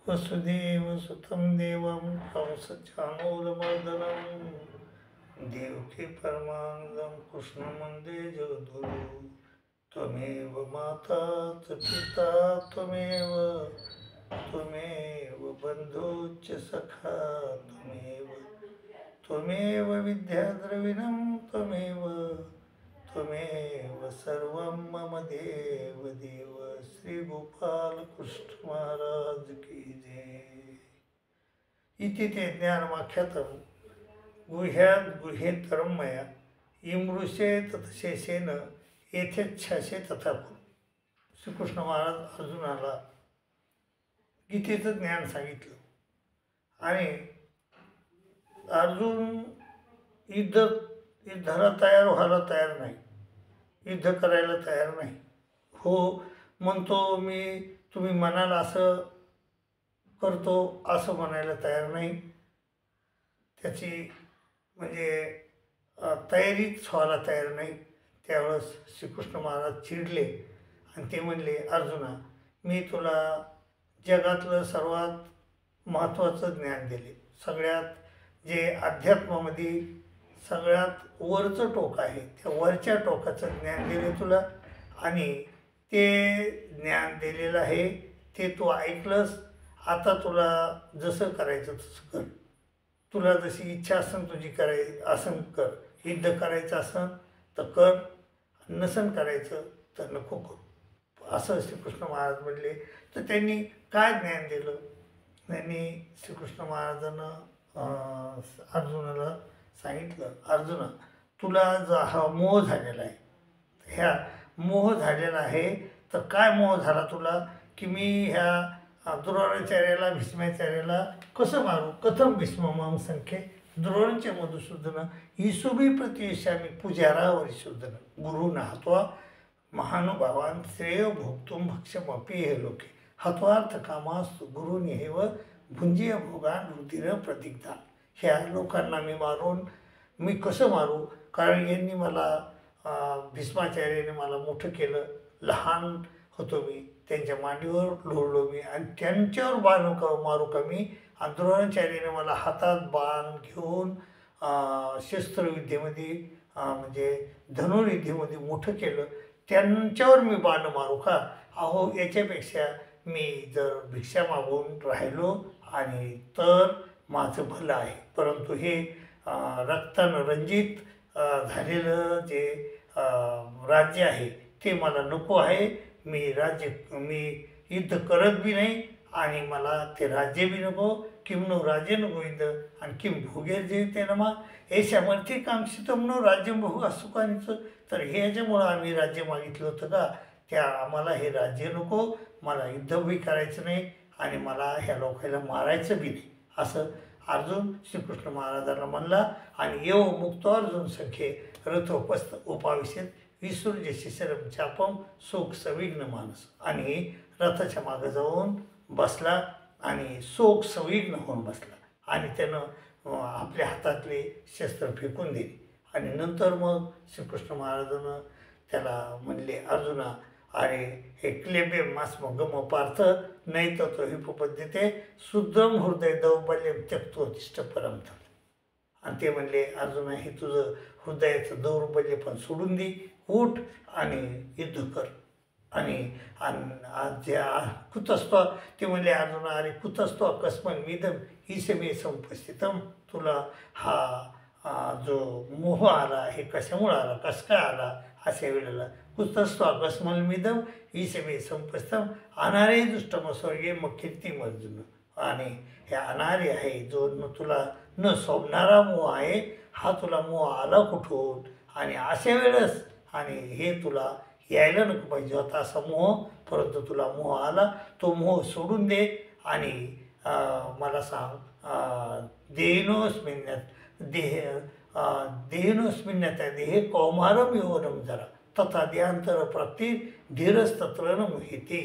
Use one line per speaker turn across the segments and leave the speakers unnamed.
वसुदेवसुतं देवं कंसचाणूरमर्दनं देवकी परमानन्दं कृष्णवन्दे जगद्गुरुं त्वमेव माता च पिता त्वमेव बन्धुश्च सखा त्वमेव विद्याद्रविणं त्वमेव सर्वं मम देव श्री गोपाल कृष्ण महाराज की जय। इति ते ज्ञानमाख्यातं गुह्यात् गुह्येतरं मया इमृषे ततशेषेण येथेच्छासे तथा कुरु। श्रीकृष्ण महाराज अर्जुनाला गीतेचं ज्ञान सांगितलं आणि अर्जुन युद्धाला तयार व्हायला तयार नाही, युद्ध करायला तयार नाही. हो म्हणतो मी, तुम्ही म्हणाल असं करतो असं म्हणायला तयार नाही. त्याची म्हणजे तयारीच व्हायला तयार नाही. त्यावेळेस श्रीकृष्ण महाराज चिडले आणि ते म्हणले, अर्जुना मी तुला जगातलं सर्वात महत्त्वाचं ज्ञान दिले. सगळ्यात जे अध्यात्मामध्ये सगळ्यात वरचं टोक आहे त्या वरच्या टोकाचं ज्ञान दिले तुला आणि ते ज्ञान दिलेलं आहे ते तू ऐकलंस. आता तुला जसं करायचं तसं कर. तुला जशी इच्छा असेल तुझी असं कर. युद्ध करायचं असेल तर कर, नसन करायचं तर नको करू, असं श्रीकृष्ण महाराज म्हणले. तर त्यांनी काय ज्ञान दिलं? त्यांनी श्रीकृष्ण महाराजांना अर्जुनाला सांगितलं, अर्जुना तुला हा मोह झालेला आहे, ह्या मोह झालेला आहे. तर काय मोह झाला तुला की मी ह्या द्रोणाचार्याला भीष्माचार्याला कसं मारू? कथम भीष्ममां संख्ये द्रोणचे मधुसूदन ईसुभी प्रतिष्यामी पूजारा वरिसूदन गुरु हत्वा महानुभावान श्रेय भोक्तुम भक्षमपि हे लोके हत्वार्थ कामास्तु गुरुनिहेव भुंजीय भोगान रुधिर प्रतिग्धान. ह्या लोकांना मी मारून मी कसं मारू? कारण यांनी मला भीष्माचार्याने मला मोठं केलं. लहान होतो मी, त्यांच्या मांडीवर लोळलो मी आणि त्यांच्यावर बाण मारू का मी? आणि द्रोणाचार्याने मला हातात बाण घेऊन शस्त्रविद्येमध्ये म्हणजे धनुर्विद्येमध्ये मोठं केलं. त्यांच्यावर मी बाण मारू का? अहो याच्यापेक्षा मी जर भिक्षा मागून राहिलो आणि तर माझं भलं आहे. परंतु हे रक्तानं रंजित झालेलं जे राज्य आहे ते मला नको आहे. मी युद्ध करत बी नाही आणि मला ते राज्य बी नको. किं नो राज्येन गोविंद आणि किं भोगेर जे नमा याच्यामध्ये कांक्षितम नो राज्यम बहु असुखानीचं. तर हे याच्यामुळं आम्ही राज्य मागितलं होतं का? त्या आम्हाला हे राज्य नको, मला युद्ध बी करायचं नाही आणि मला ह्या लोकांना मारायचं बी नाही, असं अर्जुन श्रीकृष्ण महाराजांना म्हणला. आणि येव मुक्त अर्जुन संख्ये रथोपस्थ उपाविषेत विसृज्य शिशरम चापम शोक सविघ्न मानस. आणि रथाच्या मागं जाऊन बसला आणि शोक सविघ्न होऊन बसला आणि त्यानं आपल्या हातातले शस्त्र फेकून दिले. आणि नंतर मग श्रीकृष्ण महाराजांना त्याला म्हणले, अर्जुना अरे हे क्लेबे मास्म गम पार्थ नाही तर तो हिपोपद्धते शुद्धम हृदय दौर्बल्यम त्यक्तो तिष्ठ परम. आणि ते म्हणले, अर्जुना हे तुझं हृदयाचं दौर्बल्य पण सोडून दे, उठ आणि युद्ध कर. आणि कुतस्त्व ते म्हणले, अर्जुना अरे कुतस्त्व अकस्मन मिदम ईशमे संपस्थितम. तुला हा जो मोह आला हे कशामुळे आला, कसं काय आला? अशा वेळेला कुतस्त्व अकस्मन मिदम ईशमे संपस्थम अनारे दुष्टम स्वर्गे मग कीर्तिम अर्जुन. आणि हे अनारे आहे जो तुला न सोबणारा मोह आहे, हा तुला मोह आला कुठून? आणि अशा वेळेस आणि हे तुला यायला नको पाहिजे होता असा मोह, परंतु तुला मोह आला. तो मोह सोडून दे आणि मला सांग, देहिनोस्मिन्नत देहे कौमारम योनम जरा तथा देहांतर प्राप्ती धीरस्तत्र न मोहिते.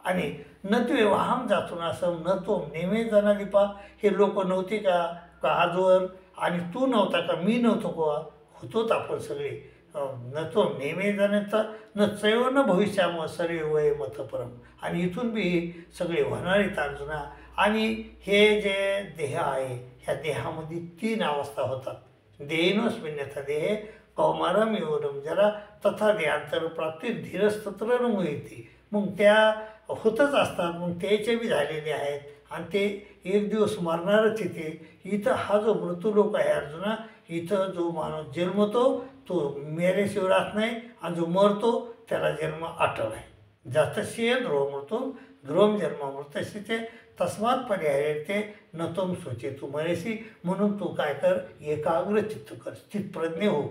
आणि न ते वाहम जातून असं न तो नेमे जाणारिपा. हे लोक नव्हते का आजवर? आणि तू नव्हता का? मी नव्हतो का? होतोच आपण सगळे. न तो नेमे जाण्याचा न चैव न भविष्याम सर्व वय मतपरम. आणि इथून बी सगळे होणारे अर्जुना. आणि हे जे देह आहे ह्या देहामध्ये 3 अवस्था होतात. देहिनोऽस्मिन्यथा देहे कौमारम यौवनम जरा तथा देहांतरप्राप्ती धीरस्तत्र न मुह्यते. मग त्या होतच असतात, मग त्याचे बी झालेले आहेत आणि ते एक दिवस मरणारच येते. इथं हा जो मृत्यूलोक आहे अर्जुना, इथं जो माणूस जन्मतो तो मेल्याशिवाय राहत नाही आणि जो मरतो त्याला जन्म अटळ आहे. जातस्य ध्रुवमृतूम ध्रुवम जन्मामृतस्य तस्मात पर्यायते न तुम सुचेतु मरेसी. म्हणून तू काय कर, एकाग्र चित्त कर, स्थितप्रज्ञ हो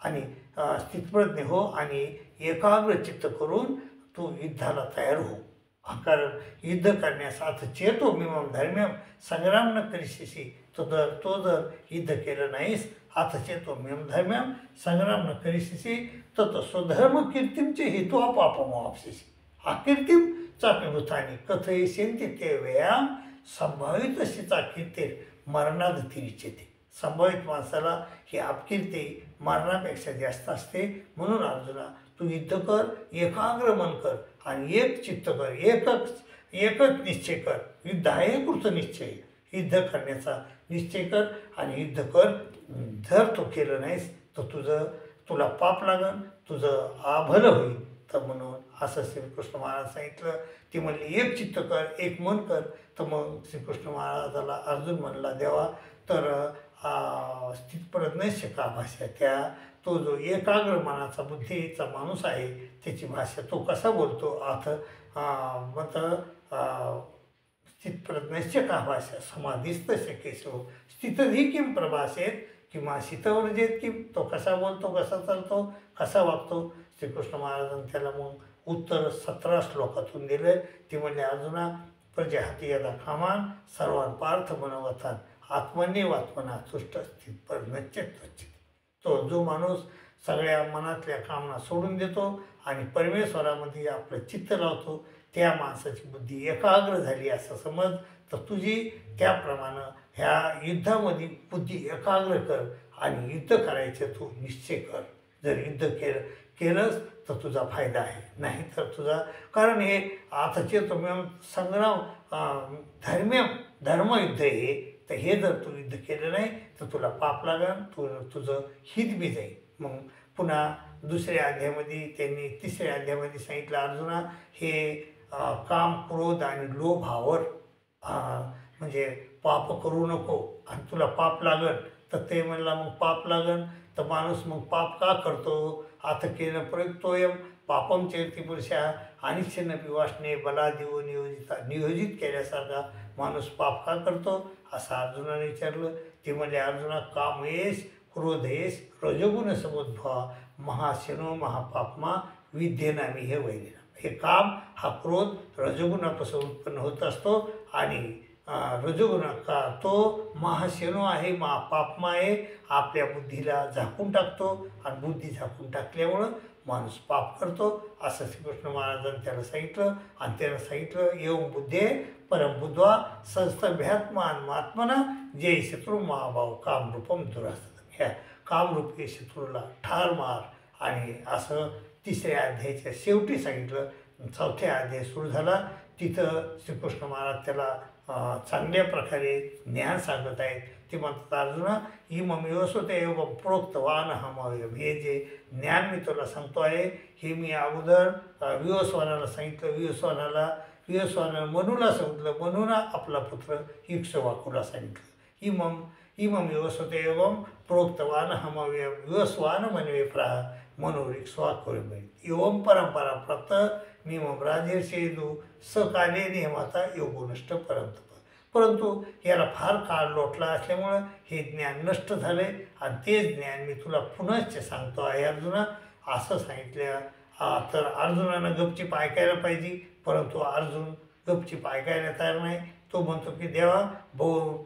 आणि स्थितप्रज्ञ हो आणि एकाग्र चित्त करून तू युद्धाला तयार हो. कारण युद्ध करण्यास आता चेतो मिमम धर्म्यम संग्राम न करिष्यसि. तो जर युद्ध केलं नाहीस आता चेतो मिमम धर्म्यम संग्राम न करिष्यसि तर स्वधर्म कीर्तीमचे हेतू पापमवाप्स्यसि. अकीर्तीम चापिभूतानी कथयिष्यन्ति ते व्ययाम संभावितस्यचा कीर्ती मरणादतिरिच्यते. संभावित माणसाला ही अपकीर्ती मरणापेक्षा जास्त असते. म्हणून अर्जुना तू युद्ध कर, एकाग्र मन कर आणि एक चित्त कर, एकच निश्चय कर. युद्ध आहे कृतनिश्चय. युद्ध करण्याचा निश्चय कर आणि युद्ध कर. जर तू केलं नाहीस तर तुला पाप लागन, तुझं अभलं होईल. तर म्हणून असं श्रीकृष्ण महाराज सांगितलं. ती म्हणली एक चित्त कर, एक मन कर. तर मग श्रीकृष्ण महाराजाला अर्जुन म्हणला देवा तर स्थितप्रज्ञस्य का भाषा. तो जो एकाग्र मनाचा बुद्धीचा माणूस आहे त्याची भाषा तो कसा बोलतो. मत स्थितप्रज्ञस्य का भाषा समाधिस्तस्य केशव स्थितधी किं प्रभासेत किंवा शीतवर्जेत किं. तो कसा बोलतो, कसा चालतो, कसा वागतो. श्रीकृष्ण महाराजांनी त्याला मग उत्तर 17 श्लोकातून दिलं. ती म्हणजे अर्जुना प्रजाहती यदा कामान सर्वान पार्थ मनोवथान आत्मन्यवात्मना तुष्ट स्थितप्रज्ञस्य त्वच्चित. तो जो माणूस सगळ्या मनातल्या कामना सोडून देतो आणि परमेश्वरामध्ये आपलं चित्त लावतो त्या माणसाची बुद्धी एकाग्र झाली असं समज. तर तुझी त्याप्रमाणे ह्या युद्धामध्ये बुद्धी एकाग्र कर आणि युद्ध करायचं तू निश्चय कर. जर युद्ध केलंस तर तुझा फायदा आहे, नाही तर तुझा. कारण हे आता चेतोम्यम संग्राम धर्मयुद्ध हे. तर हे जर तू युद्ध केलं नाही तर तुला पाप लागन, तुझं हित बी जाईल. मग पुन्हा दुसऱ्या अध्यायामध्ये त्यांनी 3ऱ्या अध्यायामध्ये सांगितलं अर्जुना हे काम क्रोध आणि लोभावर म्हणजे पाप करू नको आणि तुला पाप लागन. तर ते म्हणला मग पाप लागन तर माणूस मग पाप का करतो. आता केलं प्रयुक्तोयम पापम चेती पुरुषा अनिच्छिन्न विवासने बलादिव नियोजित केल्यासारखा माणूस पाप का करतो असं अर्जुनाने विचारलं. ते म्हणजे अर्जुना कामेश क्रोधेश रजोगुण समुद्भवा महाशनो महापापमा विद्येनामी हे वैदिना. हे काम हा क्रोध रजोगुणापासून उत्पन्न होत असतो आणि रजोगुण का तो महाशनो आहे, महापापमा आहे. आपल्या बुद्धीला झाकून टाकतो आणि बुद्धी झाकून टाकल्यामुळं माणूस पाप करतो असं श्रीकृष्ण महाराजांनी त्याला सांगितलं. आणि त्याला सांगितलं एवं बुद्धे परमबुद्ध्वा संस्थभ्यात्मान महात्मना जय शत्रू महाभाव कामरूपम दुरास्त. ह्या कामरूपी शत्रूला ठार मार. आणि असं 3ऱ्या अध्यायाच्या शेवटी सांगितलं. 4थ्या अध्याय सुरू झाला. तिथं श्रीकृष्ण महाराज त्याला चांगल्या प्रकारे ज्ञान सांगत आहेत. ते म्हणतात अर्जुना इमम योसोते एवं प्रोक्तवान हमयम. हे जे ज्ञान मी तुला सांगतो आहे हे मी अगोदर विवस्वानाला सांगितलं. विवस्वानाला मनूला सांगितलं. मनूला आपला पुत्र इक्ष्वाकूला सांगितलं. इमम योसोते एवं प्रोक्तवान हमयम विवस्वान मनवे प्राह मनोरिक्ष्वाकुर्मे एवं परंपरा प्राप्त नियमम राजेशेदू सकाले नियमाता योगोनष्ट परंतप. परंतु याला फार काळ लोटला असल्यामुळं हे ज्ञान नष्ट झाले आणि तेच ज्ञान मी तुला पुनश्च सांगतो आहे अर्जुना असं सांगितलं. तर अर्जुनानं गपचीप ऐकायला पाहिजे. परंतु अर्जुन गपचीप ऐकायला तयार नाही. तो म्हणतो की देवा भाऊ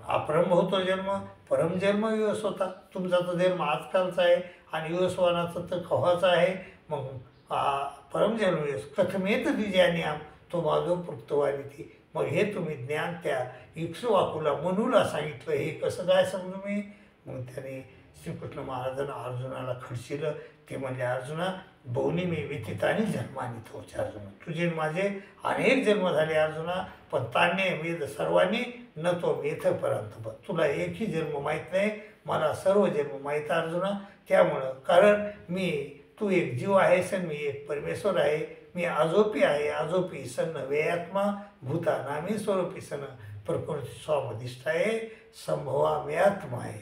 अपरम होतो जन्म परमजन्म विवस होता. तुमचा तर जन्म आजकालचा आहे आणि विवस्वानाचा तर कव्हाचा आहे. मग परमजन्म विवस कथमेत द्विजान्याम तो माधव पृक्तवानी ती. मग हे तुम्ही ज्ञान त्या इक्ष्वाकूला मनूला सांगितलं हे कसं काय समजू मी. मग त्याने श्रीकृष्ण महाराजांना अर्जुनाला खडशिलं. ते म्हणजे अर्जुना बहुनी मी विथितानी जन्मानी तोच अर्जुन. तुझे माझे अनेक जन्म झाले अर्जुना, पण तान्य वेद सर्वांनी न तो मेथ पर्यंत. तुला एकही जन्म माहीत नाही, मला सर्व जन्म माहीत अर्जुना. त्यामुळं कारण तू एक जीव आहेस आणि मी एक परमेश्वर आहे. मी आजोपी आहे, आजोपी सन वेयात्मा भूता नामी स्वरूपी सन प्रकृती स्वामधिष्ठाये संभवा मे आत्मा आहे.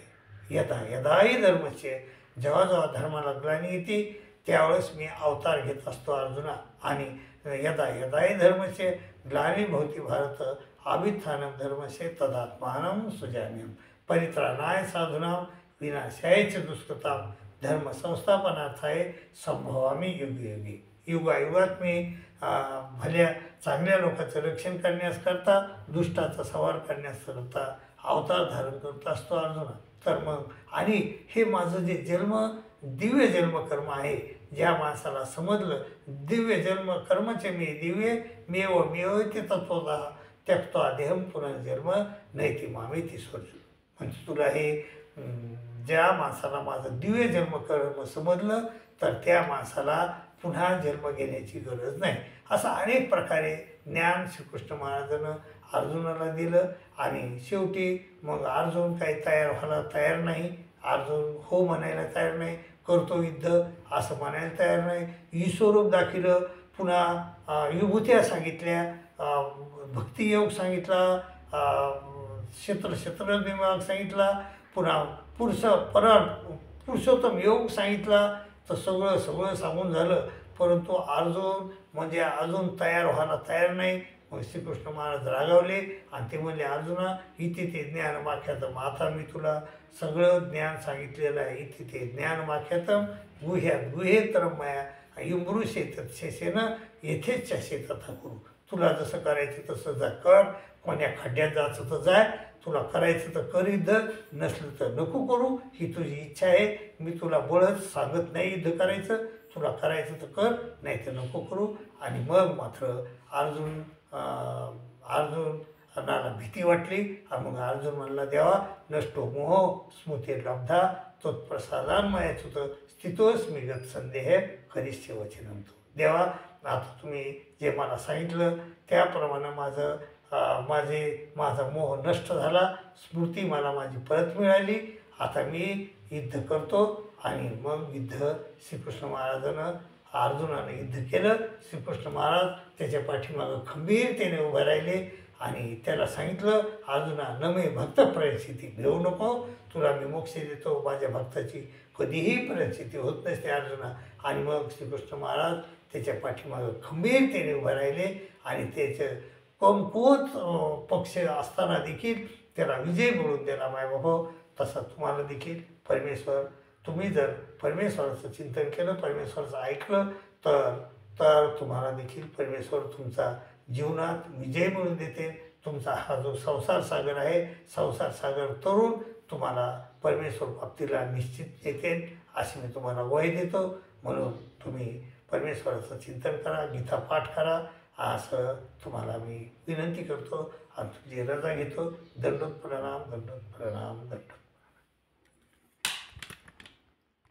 यदा यदाही धर्मचे, जेव्हा जेव्हा धर्माला ग्लानी येते त्यावेळेस मी अवतार घेत असतो अर्जुना. आणि यदा यदाही धर्मचे ग्लानिर्भवति भारत अभ्युत्थानं धर्मस्य तदात्मानं सृजाम्यहं. परित्राणाय साधूनां विनाशाय च दुष्कृतां धर्म संस्थापनार्थाय संभवामी युगे युगे. युगायुगात मी भल्या चांगल्या लोकांचं रक्षण करण्यास करता, दुष्टाचा संहार करण्यास करता अवतार धारण करत असतो अर्जुना. तर मग आणि हे माझं जे दिव्य जन्मकर्म आहे, ज्या माणसाला समजलं दिव्य जन्मकर्मचे मी दिव्य मेव ते तत्वतः त्यक्त्वा देहं पुनर्जन्म नैति मामेति स्वर्जु. म्हणजे तुला हे ज्या माणसाला माझं दिव्य जन्मकर्म समजलं तर त्या माणसाला पुन्हा जन्म घेण्याची गरज नाही. असं अनेक प्रकारे ज्ञान श्रीकृष्ण महाराजांनं अर्जुनाला दिलं. आणि शेवटी मग अर्जुन काही तयार व्हायला तयार नाही. अर्जुन हो म्हणायला तयार नाही, करतो युद्ध असं म्हणायला तयार नाही. ईश्वरूप दाखिलं, पुन्हा विभूत्या सांगितल्या, भक्तियोग सांगितला, क्षेत्र विभाग सांगितला, पुन्हा पुरुषोत्तम योग सांगितला. तर सगळं सांगून झालं, परंतु अर्जुन म्हणजे अजून तयार व्हायला तयार नाही. मग श्रीकृष्ण महाराज रागावले आणि ते म्हणले, अर्जुना इथे ते ज्ञान माख्यातम, आता मी तुला सगळं ज्ञान सांगितलेलं आहे. इथे ते ज्ञान माख्यातम गुह्यात गुहेतरम माया इमृषे तत्शेषेन येथेच शे तथा करू. तुला जसं करायचं तसं जा कर, कोण्या खड्ड्यात जायचं तर जाय, तुला करायचं तर कर युद्ध, नसलं तर नको करू, ही तुझी इच्छा आहे. मी तुला बळच सांगत नाही युद्ध करायचं, तुला करायचं तर कर, नाही तर नको करू. आणि मग मात्र अर्जुनाला भीती वाटली. आणि मग अर्जुन म्हणला, देवा नष्टो मोह स्मृती लब्धा त्वत्प्रसादान्मयाच्युत स्थितोस्मी गत संदेह करिष्ये वचनं. देवा आता तुम्ही जे मला सांगितलं त्याप्रमाणे माझा मोह नष्ट झाला, स्मृती मला माझी परत मिळाली. आता मी युद्ध करतो. आणि मग युद्ध श्रीकृष्ण महाराजानं अर्जुनानं युद्ध केलं. श्रीकृष्ण महाराज त्याच्या पाठीमागं खंबीरतेने उभे राहिले आणि त्याला सांगितलं, अर्जुना नमे भक्त परिस्थिती घेऊ नको, तुला मी मोक्ष देतो. माझ्या भक्ताची कधीही परिस्थिती होत नसते अर्जुना. आणि मग श्रीकृष्ण महाराज त्याच्या पाठीमागं खंबीरतेने उभे राहिले आणि त्याचं कमकुवत पक्ष असताना देखील त्याला विजय मिळवून दिला. मायबाबा तसा तुम्हाला देखील परमेश्वर, तुम्ही जर परमेश्वराचं चिंतन केलं, परमेश्वराचं ऐकलं तर तुम्हाला देखील परमेश्वर तुमचा जीवनात विजय मिळवून देते. तुमचा हा जो संसार सागर आहे, संसार सागर तरुण तुम्हाला परमेश्वर प्राप्तीला निश्चित येते, अशी मी तुम्हाला ग्वाही देतो. म्हणून तुम्ही परमेश्वराचं चिंतन करा, गीता पाठ करा, असं तुम्हाला मी विनंती करतो आणि तुझी रजा घेतो. दंडोत प्रणाम, दंडोत प्रणाम, दंडोत.